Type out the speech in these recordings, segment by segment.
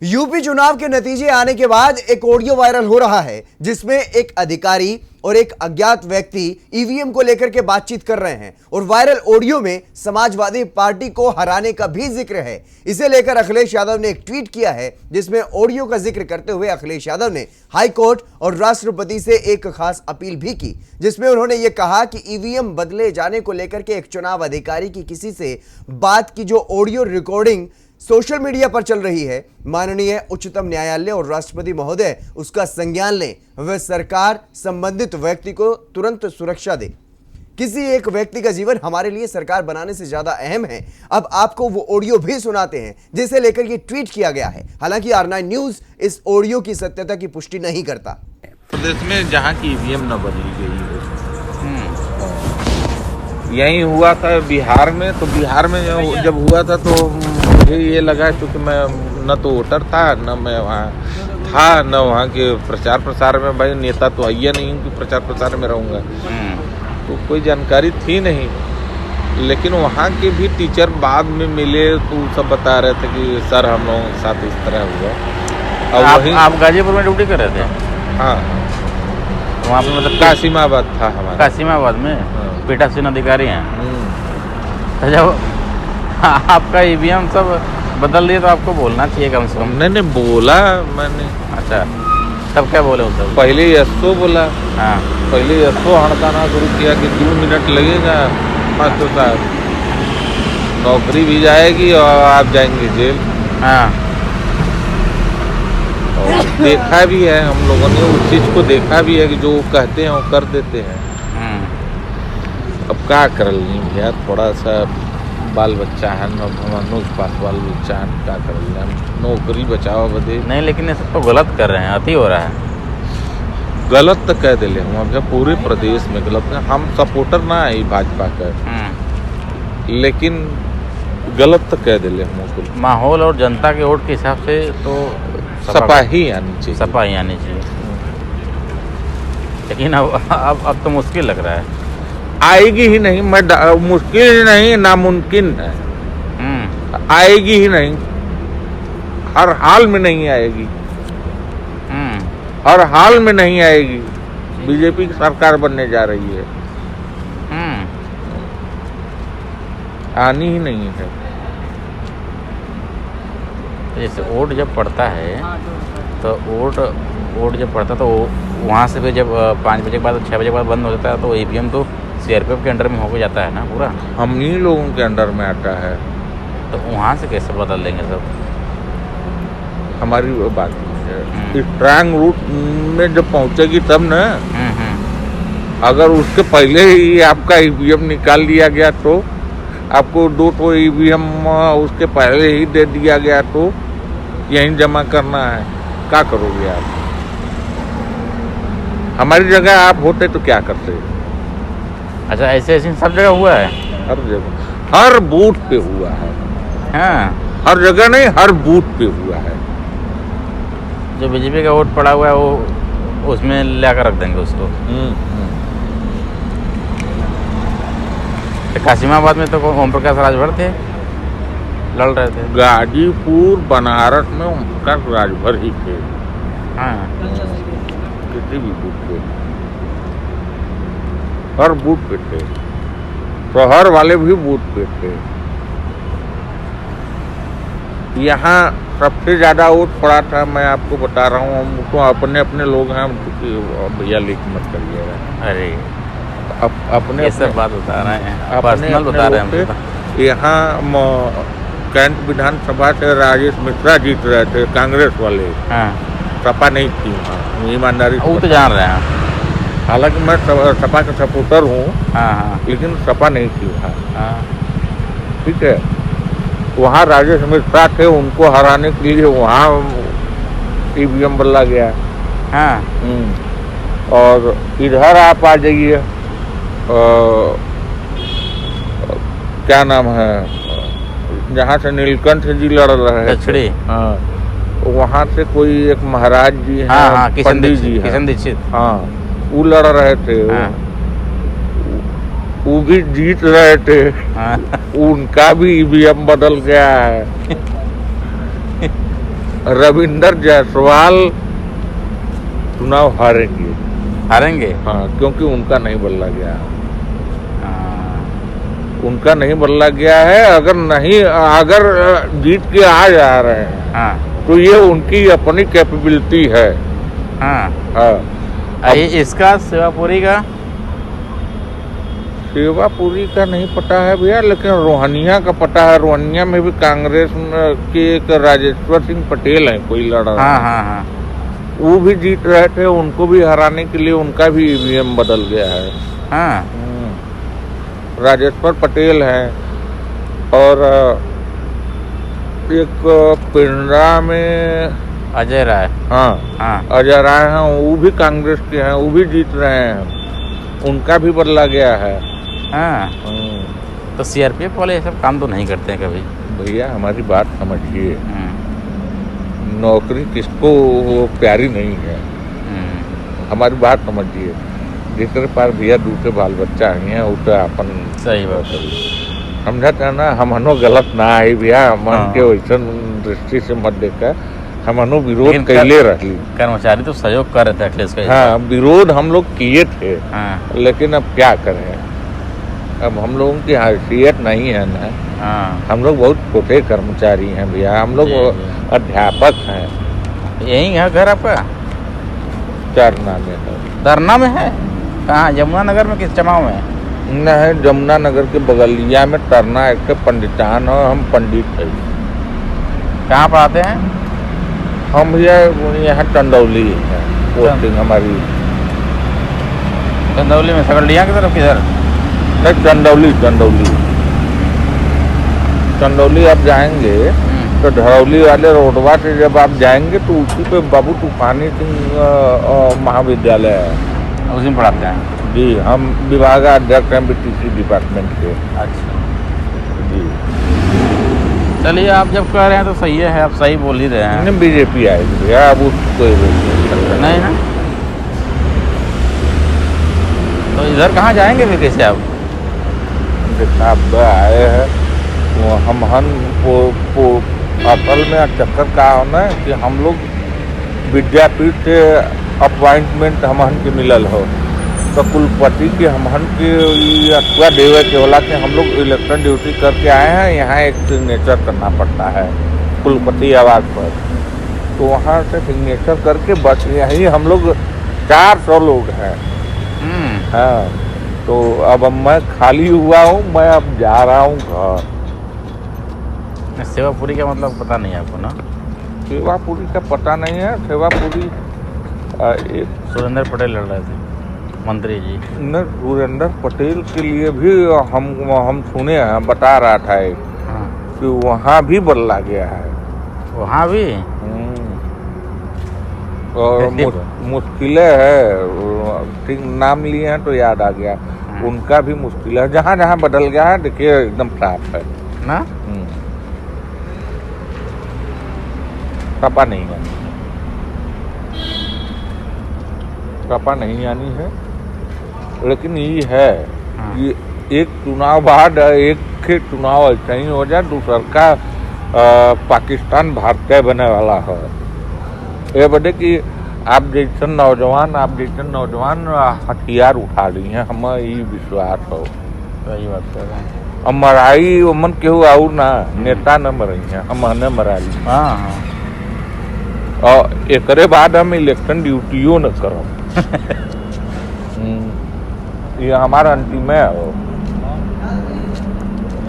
UP चुनाव के नतीजे आने के बाद एक ऑडियो वायरल हो रहा है जिसमें एक अधिकारी और एक अज्ञात व्यक्ति ईवीएम को लेकर के बातचीत कर रहे हैं और वायरल ऑडियो में समाजवादी पार्टी को हराने का भी जिक्र है। इसे लेकर अखिलेश यादव ने एक ट्वीट किया है जिसमें ऑडियो का जिक्र करते हुए अखिलेश यादव ने हाई कोर्ट और राष्ट्रपति से एक खास अपील भी की, जिसमें उन्होंने ये कहा कि ईवीएम बदले जाने को लेकर के एक चुनाव अधिकारी की किसी से बात की जो ऑडियो रिकॉर्डिंग सोशल मीडिया पर चल रही है, माननीय उच्चतम न्यायालय और राष्ट्रपति महोदय उसका संज्ञान लें व सरकार संबंधित व्यक्ति को तुरंत सुरक्षा दे। किसी एक व्यक्ति का जीवन हमारे लिए सरकार बनाने से ज्यादा अहम है। अब आपको वो ऑडियो भी सुनाते हैं जिसे लेकर ये ट्वीट किया गया है। हालांकि R9 न्यूज इस ऑडियो की सत्यता की पुष्टि नहीं करता। प्रदेश में जहाँ की ईवीएम न बदली गई हो, यही हुआ था बिहार में। तो बिहार में जब हुआ था तो मुझे ये लगा क्योंकि मैं न तो वोटर था न मैं वहाँ था न वहाँ के प्रचार प्रसार में, भाई नेता तो आइए नहीं कि प्रचार प्रसार में रहूँगा, तो कोई जानकारी थी नहीं। लेकिन वहाँ के भी टीचर बाद में मिले तो सब बता रहे थे कि सर हम लोगों के साथ इस तरह हुआ। और आप गाजीपुर में ड्यूटी कर रहे थे? हाँ, वहाँ पे मतलब कासिमाबाद था हमारा। कासिमाबाद में पीठासीन अधिकारी हैं। तो जब आपका ईवीएम सब बदल दिए तो आपको बोलना चाहिए कम से कम। नहीं बोला मैंने। अच्छा, तब क्या बोले उधर? पहले यस्सो बोला। हाँ, पहले यस्सो हड़काना शुरू किया कि 2 मिनट लगेगा मास्टर साहब, नौकरी भी जाएगी और आप जाएंगे जेल। हाँ, और देखा भी है हम लोगों ने, उस चीज को देखा भी है कि जो कहते हैं वो कर देते हैं। अब क्या कर ली भैया, थोड़ा सा बाल बच्चा है मनोज पास बाल बच्चा है, क्या कर लिया, नौकरी बचाओ बदे नहीं। लेकिन ये सब तो गलत कर रहे हैं, अति हो रहा है। गलत तो कह दिले हम अब पूरे प्रदेश में गलत है। हम सपोर्टर ना है भाजपा का, लेकिन गलत तो कह दिले हम। माहौल और जनता के वोट के हिसाब से तो सपा ही आनी चाहिए, सपा ही आनी चाहिए। लेकिन अब तो मुश्किल लग रहा है। आएगी ही नहीं, मैं मुश्किल नहीं नामुमकिन है, आएगी ही नहीं, हर हाल में नहीं आएगी, हर हाल में नहीं आएगी। बीजेपी की सरकार बनने जा रही है, आनी ही नहीं है। जैसे वोट जब पड़ता है तो वोट जब पड़ता है तो वहाँ से फिर जब 5 बजे के बाद 6 बजे के बाद बंद हो जाता है तो ईवीएम तो सीआरपीएफ के अंडर में हो जाता है ना पूरा। हम ही लोगों के अंडर में आता है, तो वहाँ से कैसे बदल देंगे सब? हमारी वो बात है। स्ट्रांग रूट में जब पहुँचेगी तब ना। अगर उसके पहले ही आपका ईवीएम निकाल दिया गया तो, आपको 2 ईवीएम उसके पहले ही दे दिया गया तो यहीं जमा करना है, क्या करोगे आप? हमारी जगह आप होते तो क्या करते? अच्छा, ऐसे सब जगह हुआ है? हर जगह, हर बूथ पे हुआ है। हाँ, हर जगह नहीं, हर बूथ पे हुआ है। जो बीजेपी का वोट पड़ा हुआ है वो उसमें लाकर रख देंगे उसको। कासिमाबाद में तो ओम प्रकाश राजभर थे, लड़ रहे थे। गाजीपुर बनारस में ओम प्रकाश राजभर ही थे। हाँ, किसी भी बूथ पे, हर बूथ पे थे, शहर वाले भी बूथ पे थे। यहाँ सबसे ज्यादा वोट पड़ा था, मैं आपको बता रहा हूँ, हम तो अपने अपने लोग हैं, भैया लीक मत करिएगा। अरे अपने ये सब बात बता रहे हैं, पर्सनल बता रहे हैं। यहाँ कैंट विधानसभा से राजेश मिश्रा जीत रहे थे, कांग्रेस वाले। हाँ, सपा नहीं थी वहाँ, ईमानदारी वो तो जान रहे हैं। हालांकि मैं सपा का सपोर्टर हूँ। हाँ, लेकिन सपा नहीं थी वहाँ। हाँ, ठीक है, वहाँ राजेश मिश्रा थे, उनको हराने के लिए वहाँ ईवीएम बदला गया। हाँ, और इधर आप आ जाइए, क्या नाम है, जहाँ से नीलकंठ जी लड़ रहे थे, हाँ, वहाँ से कोई एक महाराज जी हैं, हाँ, पंडित जी, किशन दीक्षित, हाँ, वो लड़ रहे थे। हाँ, वो भी जीत रहे थे। हाँ, उनका भी ईवीएम बदल गया है। रविंदर जायसवाल चुनाव हारेंगे। हारेंगे? हाँ, क्योंकि उनका नहीं बदला गया है। हाँ। उनका नहीं बदला गया है। अगर जीत के आ जा रहे हैं हाँ तो ये उनकी अपनी कैपेबिलिटी है। हाँ। हाँ, इसका सेवापुरी का सेवापुरी का नहीं पता है भैया, लेकिन रोहनिया का पता है। रोहनिया में भी कांग्रेस के एक राजेश्वर सिंह पटेल है, कोई लड़ रहा हाँ है। हाँ हाँ वो भी जीत रहे थे, उनको भी हराने के लिए उनका भी ईवीएम बदल गया है। हाँ। राजेश्वर पटेल है और एक पिंडरा में अजय राय। हाँ हाँ। अजय राय हैं, वो भी कांग्रेस के हैं, वो भी जीत रहे हैं, उनका भी बदला गया है। हाँ। तो सीआरपीएफ वाले ये सब काम तो नहीं करते हैं कभी। भैया हमारी बात समझिए, नौकरी किसको प्यारी नहीं है। हमारी बात समझिए, जिसके पास भैया दूसरे बाल बच्चा हैं उसे अपन सही बात है। समझा ना, हमनो गलत ना आई भैया, मन के वैसा दृष्टि से मत देखा, हमनो विरोध कैले रही। कर्मचारी तो सहयोग कर रहे थे अखिलेश का। हाँ, विरोध हम लोग किए थे। हाँ। लेकिन अब क्या करें, अब हम लोगों की हैसियत नहीं है ना। हाँ। हम लोग बहुत छोटे कर्मचारी हैं भैया, हम लोग अध्यापक हैं। यही है घर आपका? चरना में है। धरना में है? कहाँ, यमुना नगर में, किस जमाव में? न है, जमुना नगर के बगलिया में तरना एक पंडितान है, हम पंडित है। कहाँ पढ़ाते हैं? हम भैया यहाँ चंदौली है पोस्टिंग हमारी। चंदौली में सकरलिया की तरफ किधर? नहीं, चंदौली आप जाएंगे तो धरौली वाले रोडवा से जब आप जाएंगे तो उसी पे बाबू तूफानी सिंह महाविद्यालय है, उसी में पढ़ाते हैं। जी, हम विभागाध्यक्ष हैं बीटीसी डिपार्टमेंट के। अच्छा जी, चलिए, आप जब कह रहे हैं तो सही है, आप सही बोल ही रहे हैं। बीजेपी आएगी भैया, अब उसको नहीं ना। तो इधर कहाँ जाएंगे फिर, कैसे आप? अब आए हैं वो असल में चक्कर का होना है कि हम लोग विद्यापीठ से अपॉइंटमेंट हमहन के मिलल हो, तो कुलपति के हमहन के अथवा देवे के होला कि हम लोग इलेक्शन ड्यूटी करके आए हैं, यहाँ एक सिग्नेचर करना पड़ता है कुलपति आवास पर। तो वहाँ से सिग्नेचर करके बस यही हम लोग 400 लोग हैं। हाँ, तो अब मैं खाली हुआ हूँ, मैं अब जा रहा हूँ घर। सेवापुरी का मतलब पता नहीं आपको ना? सेवापुरी का पता नहीं है। सेवापुरी एक सुरेंद्र पटेल लड़ रहे थे, मंत्री जी। न, सुरेंद्र पटेल के लिए भी हम सुने हैं, बता रहा था एक कि वहाँ भी बदला गया है। वहाँ भी? और मुश्किलें है, ठीक नाम लिए हैं तो याद आ गया। उनका भी मुश्किल है, जहाँ जहाँ बदल गया है देखिए एकदम साफ है ना। कपा नहीं आनी, कपा नहीं आनी है, लेकिन ये है कि एक चुनाव बाद एक चुनाव ऐसा ही हो जाए, दूसर का पाकिस्तान भारतीय बने वाला है। ये बदे कि आप जैसे नौजवान हथियार उठा ली हैं, हमें ये विश्वास हो। सही बात कर रहे हैं। अब मराई मन केहू आऊ ना, नेता न मरई हैं, हम न मराई। हाँ। और एकरे बाद हम इलेक्शन ड्यूटियों न करब। ये हमारा अंतिम है।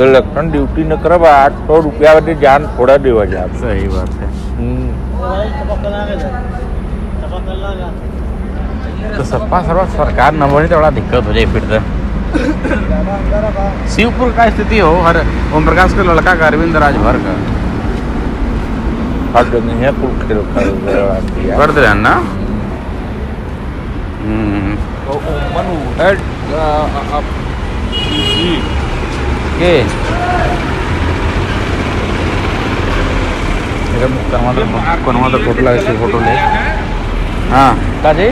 इलेक्शन ड्यूटी न करब, 800 रुपया बदे जान थोड़ा देवा जाए। सही बात है। तो सपा सरकार न बनी तो बड़ा दिक्कत हो जाए फिर तो। शिवपुर का स्थिति हो, हर ओम प्रकाश के लड़का का, अरविंद राजभर का, हर जगह है कुल खेल कर दे रहे ना। तो मन है के कौन तो फोटो लगे, फोटो ले। हाँ का जी,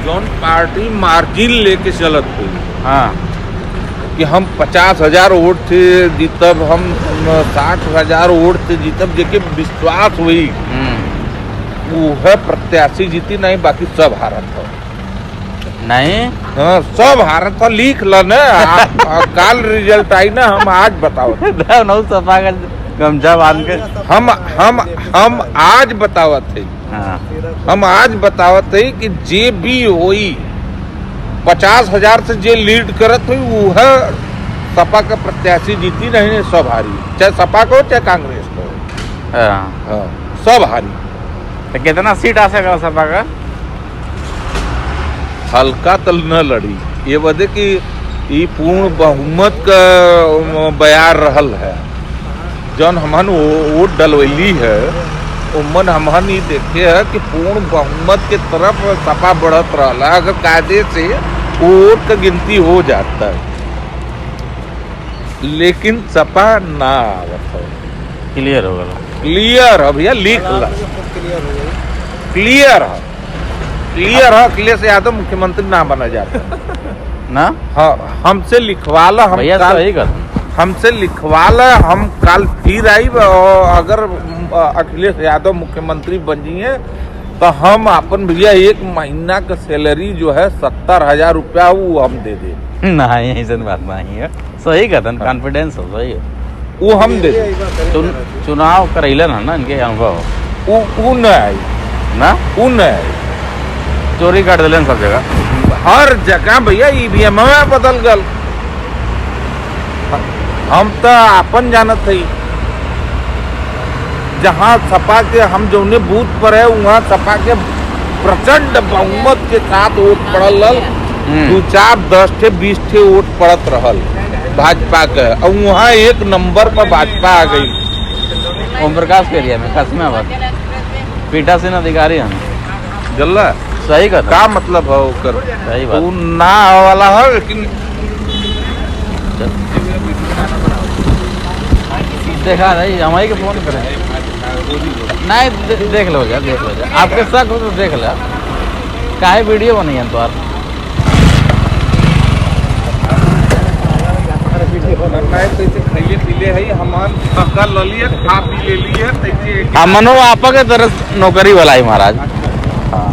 जौन पार्टी मार्जिन लेके चलत हुई, हाँ, कि हम 50,000 वोट थे जीतब, हम 60,000 वोट थे जीतब, जेके विश्वास हुई वो है प्रत्याशी जीती नहीं, बाकी सब हारत हो नहीं। हाँ सब हारत हो, लिख ल न काल रिजल्ट आई ना, हम आज बताओ नौ सपा का गमछा बांध के हम आज बतावत है, हाँ। हम आज बतावत है कि जे भी होई 50,000 से जे लीड करत हुई वो है सपा का प्रत्याशी जीती नहीं, सब हारी, चाहे सपा को चाहे कांग्रेस को। हाँ सब हारी। तो कितना सीट आ सका सपा का? हल्का तल न लड़ी, ये बदे कि ये पूर्ण बहुमत का बयार रहल है। जौन हमन वोट डलवैली है उमन हमन ये देखे है कि पूर्ण बहुमत के तरफ सपा बढ़त रहा। अगर कायदे से वोट का गिनती हो जाता है, लेकिन सपा ना आवत है। क्लियर हो गया, क्लियर है भैया, लिख ला क्लियर है, क्लियर है। अखिलेश यादव मुख्यमंत्री ना बना जाता ना। हाँ हमसे लिखवाला, हम भैया काल सही कर, हमसे लिखवाला, हम कल फिर आई और अगर अखिलेश यादव मुख्यमंत्री बन जाइए तो हम अपन भैया 1 महीना का सैलरी जो है 70,000 रुपया वो हम दे दे। नहीं ऐसा बात नहीं है, सही कथन, कॉन्फिडेंस हो, सही है, वो हम दे दे। चुनाव करैलन है ना, इनके अनुभव वो न आई ना, वो न आई, चोरी कर दिलन सब जगह, हर जगह भैया ईवीएम में बदल गल। हम तो अपन जानत है, जहाँ सपा के हम जौने बूथ पर है वहाँ सपा के प्रचंड बहुमत के साथ वोट पड़ल, 2-4, 10 ठे 20 ठे वोट पड़त रहल भाजपा के, और वहाँ 1 नंबर पर भाजपा आ गई। ओम प्रकाश के एरिया में कासिमाबाद पीठासीन अधिकारी हम जल्ला सही कथन, का मतलब है ओकर, सही बात, वो ना वाला है, लेकिन देखा नहीं हमारे के फोन करें नहीं, देख लो जा, देख लो जा, आपके शक हो तो देख लो, काहे वीडियो बनी है तो आप खैले पीले है हमान पक्का ल लिए, खा पी ले लिए, हमनो आपा के तरफ नौकरी वाला है महाराज। हाँ